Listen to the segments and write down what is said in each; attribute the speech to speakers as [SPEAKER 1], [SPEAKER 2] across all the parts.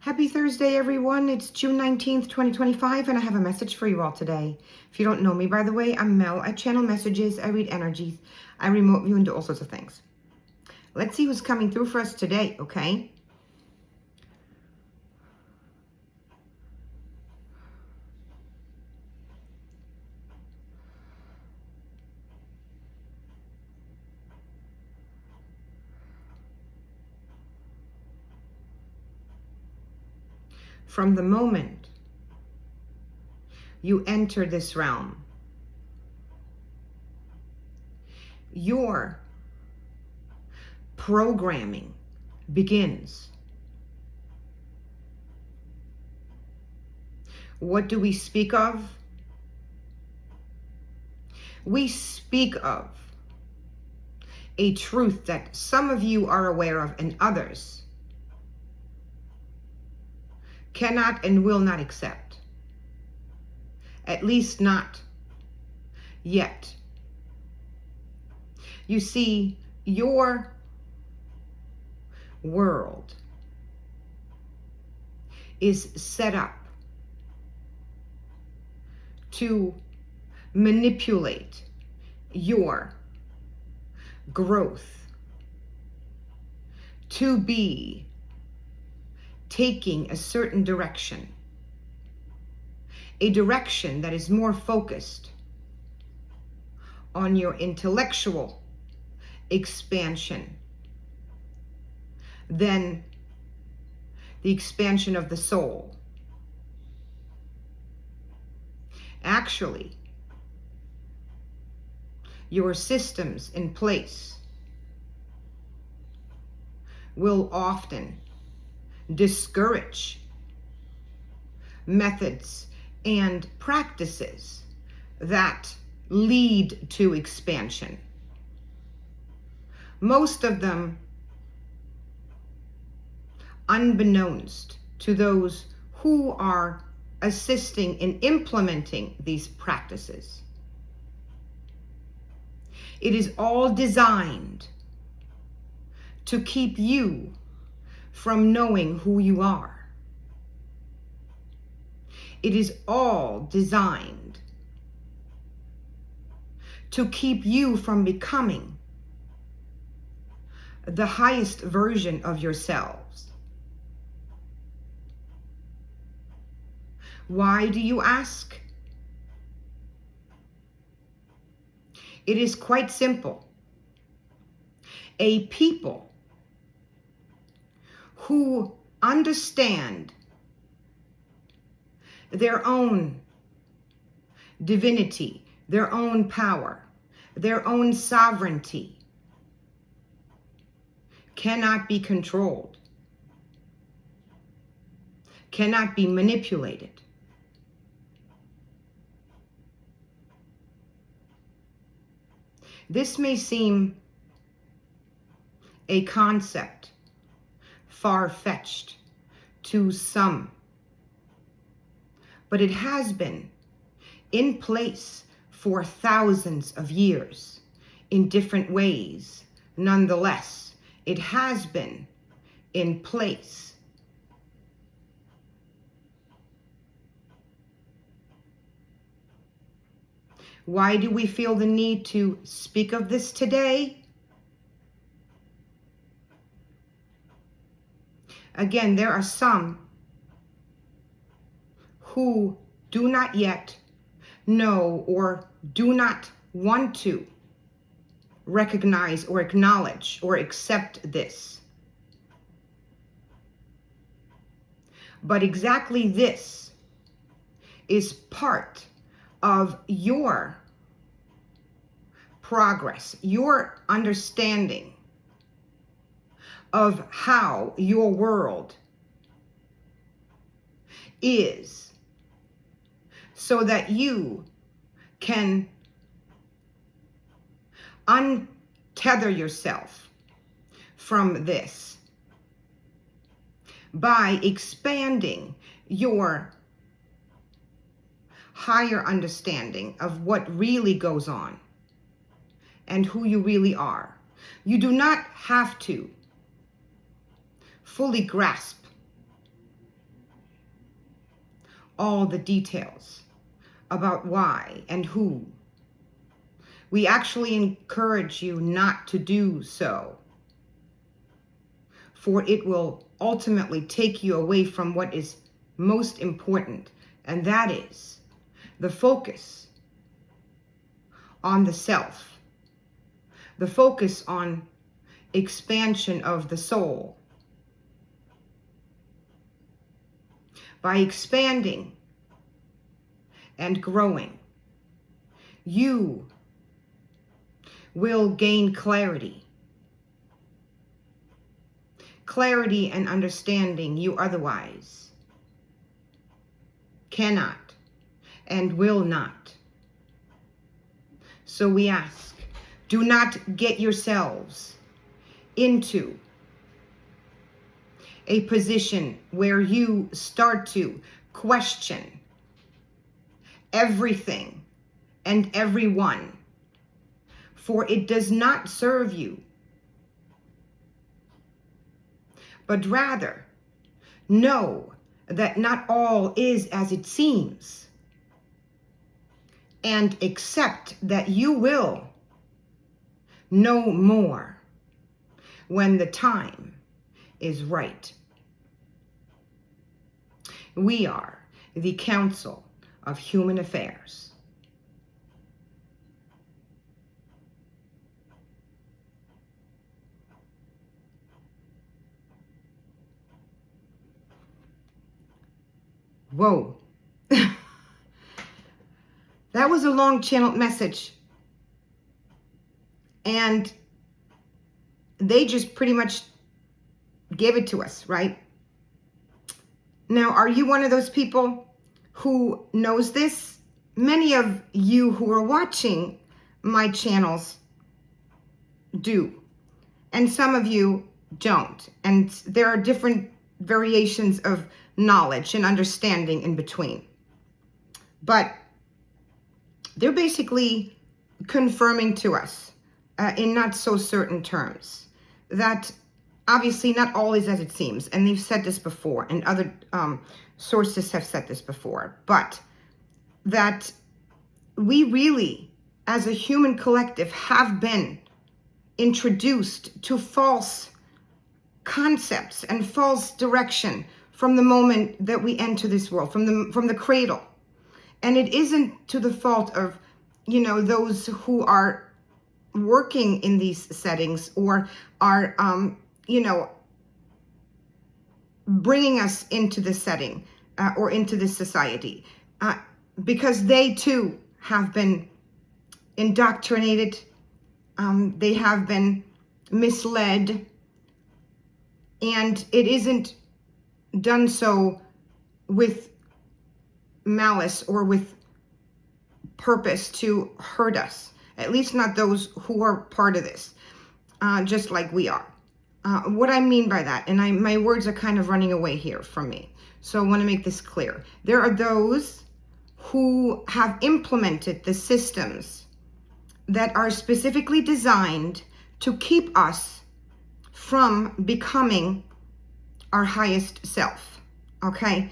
[SPEAKER 1] Happy Thursday, everyone. It's June 19th, 2025, and I have a message for you all today. If you don't know me, by the way, I'm Mel. I channel messages, I read energies, I remote view, and do all sorts of things. Let's see who's coming through for us today, okay? From the moment you enter this realm, your programming begins. What do we speak of? We speak of a truth that some of you are aware of and others cannot and will not accept. At least not yet. You see, your world is set up to manipulate your growth, to be taking a certain direction, a direction that is more focused on your intellectual expansion than the expansion of the soul. Actually, your systems in place will often discourage methods and practices that lead to expansion. Most of them unbeknownst to those who are assisting in implementing these practices. It is all designed to keep you from knowing who you are. It is all designed to keep you from becoming the highest version of yourselves. Why, do you ask? It is quite simple. A people who understand their own divinity, their own power, their own sovereignty, cannot be controlled, cannot be manipulated. This may seem a concept far-fetched to some, but it has been in place for thousands of years in different ways. Nonetheless, it has been in place. Why do we feel the need to speak of this today? Again, there are some who do not yet know or do not want to recognize or acknowledge or accept this. But exactly this is part of your progress, your understanding of how your world is, so that you can untether yourself from this by expanding your higher understanding of what really goes on and who you really are. You do not have to fully grasp all the details about why and who. We actually encourage you not to do so, for it will ultimately take you away from what is most important, and that is the focus on the self, the focus on expansion of the soul. By expanding and growing, you will gain clarity. Clarity and understanding you otherwise cannot and will not. So we ask, do not get yourselves into a position where you start to question everything and everyone, for it does not serve you, but rather know that not all is as it seems, and accept that you will know more when the time is right. We are the Council of Human Affairs. Whoa. That was a long channeled message. And they just pretty much gave it to us, right? Now, are you one of those people who knows this? Many of you who are watching my channels do, and some of you don't. And there are different variations of knowledge and understanding in between. But they're basically confirming to us in not so certain terms that obviously not all is as it seems. And they've said this before, and other sources have said this before, but that we really, as a human collective, have been introduced to false concepts and false direction from the moment that we enter this world, from the cradle. And it isn't to the fault of, those who are working in these settings or are, bringing us into this setting or into this society, because they too have been indoctrinated. They have been misled, and it isn't done so with malice or with purpose to hurt us, at least not those who are part of this, just like we are. What I mean by that, and my words are kind of running away here from me, so I want to make this clear. There are those who have implemented the systems that are specifically designed to keep us from becoming our highest self, okay?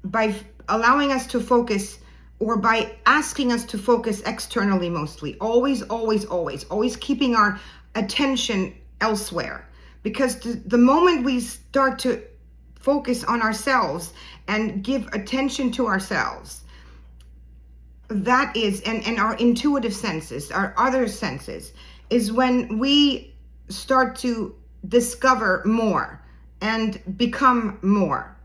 [SPEAKER 1] By allowing us to focus, or by asking us to focus externally mostly, always keeping our attention elsewhere. Because the moment we start to focus on ourselves and give attention to ourselves, that is, and our intuitive senses, our other senses, is when we start to discover more and become more.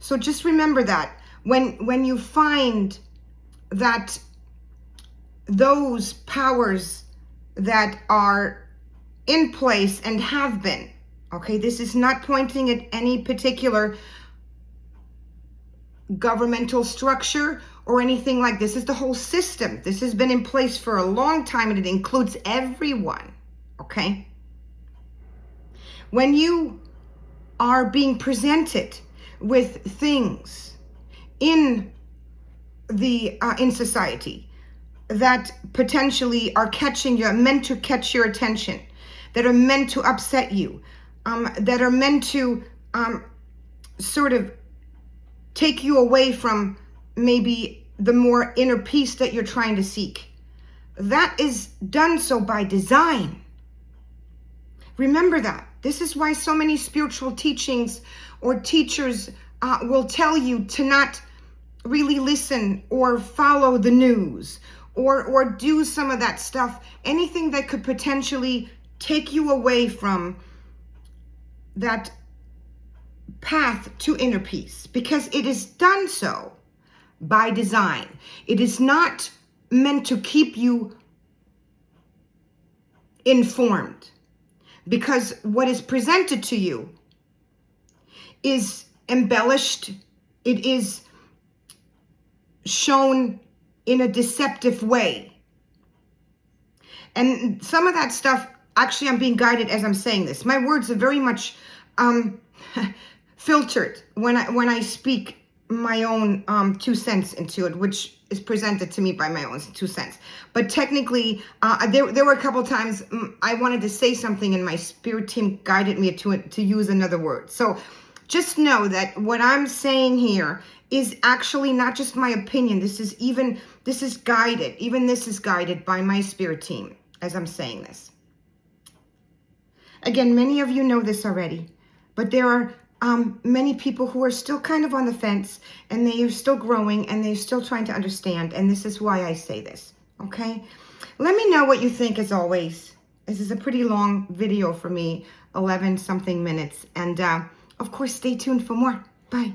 [SPEAKER 1] So just remember that when you find that those powers that are in place and have been, okay, this is not pointing at any particular governmental structure or anything like this. It's the whole system. This has been in place for a long time, and it includes everyone, okay? When you are being presented with things in the in society that potentially are meant to catch your attention, that are meant to upset you, that are meant to sort of take you away from maybe the more inner peace that you're trying to seek. That is done so by design. Remember that. This is why so many spiritual teachings or teachers will tell you to not really listen or follow the news or do some of that stuff. Anything that could potentially take you away from that path to inner peace, because it is done so by design. It is not meant to keep you informed, because what is presented to you is embellished. It is shown in a deceptive way. And some of that stuff, actually, I'm being guided as I'm saying this. My words are very much filtered when I speak my own 2 cents into it, which is presented to me by my own 2 cents. But technically, there were a couple times I wanted to say something and my spirit team guided me to use another word. So just know that what I'm saying here is actually not just my opinion. This is guided. Even this is guided by my spirit team as I'm saying this. Again, many of you know this already, but there are many people who are still kind of on the fence, and they are still growing, and they're still trying to understand, and this is why I say this, okay? Let me know what you think, as always. This is a pretty long video for me, 11-something minutes, and of course, stay tuned for more. Bye.